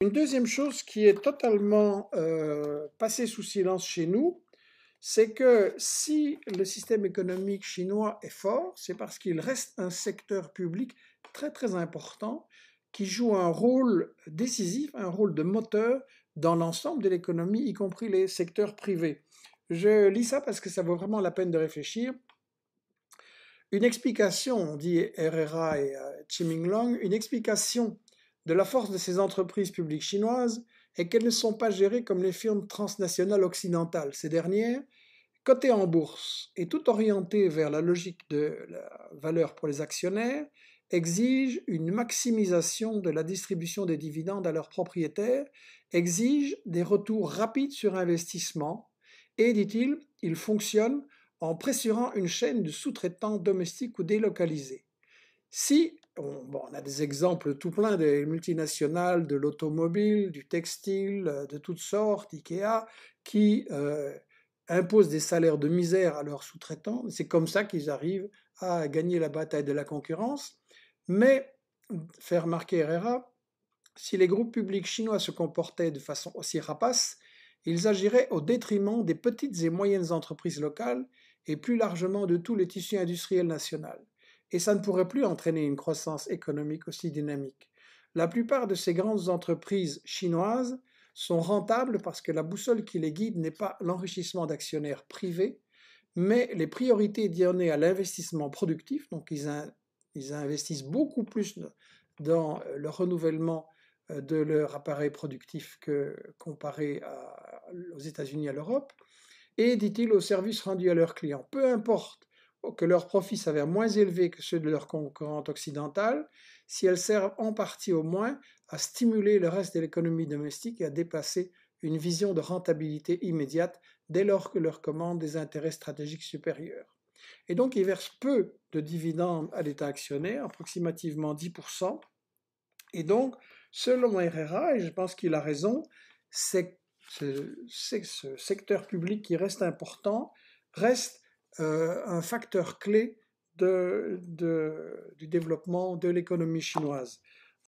Une deuxième chose qui est totalement passée sous silence chez nous, c'est que si le système économique chinois est fort, c'est parce qu'il reste un secteur public très très important qui joue un rôle décisif, un rôle de moteur dans l'ensemble de l'économie, y compris les secteurs privés. Je lis ça parce que ça vaut vraiment la peine de réfléchir. Une explication, on dit Herrera et Chiming-Long, une explication de la force de ces entreprises publiques chinoises est qu'elles ne sont pas gérées comme les firmes transnationales occidentales. Ces dernières, cotées en bourse et tout orientées vers la logique de la valeur pour les actionnaires, exigent une maximisation de la distribution des dividendes à leurs propriétaires, exigent des retours rapides sur investissement et, dit-il, ils fonctionnent en pressurant une chaîne de sous-traitants domestiques ou délocalisés. Si, on a des exemples tout plein des multinationales, de l'automobile, du textile, de toutes sortes, Ikea, qui imposent des salaires de misère à leurs sous-traitants. C'est comme ça qu'ils arrivent à gagner la bataille de la concurrence. Mais, fait remarquer Herrera, si les groupes publics chinois se comportaient de façon aussi rapace, ils agiraient au détriment des petites et moyennes entreprises locales et plus largement de tout le tissu industriel national. Et ça ne pourrait plus entraîner une croissance économique aussi dynamique. La plupart de ces grandes entreprises chinoises sont rentables parce que la boussole qui les guide n'est pas l'enrichissement d'actionnaires privés, mais les priorités données à l'investissement productif. Donc ils investissent beaucoup plus dans le renouvellement de leur appareil productif que comparé aux États-Unis et à l'Europe, et, dit-il, aux services rendus à leurs clients. Peu importe que leurs profits s'avèrent moins élevés que ceux de leurs concurrentes occidentales, si elles servent en partie au moins à stimuler le reste de l'économie domestique et à déplacer une vision de rentabilité immédiate dès lors que leur commandent des intérêts stratégiques supérieurs. Et donc, ils versent peu de dividendes à l'État actionnaire, approximativement 10%. Et donc, selon Herrera, et je pense qu'il a raison, c'est ce secteur public qui reste important, reste un facteur clé du développement de l'économie chinoise.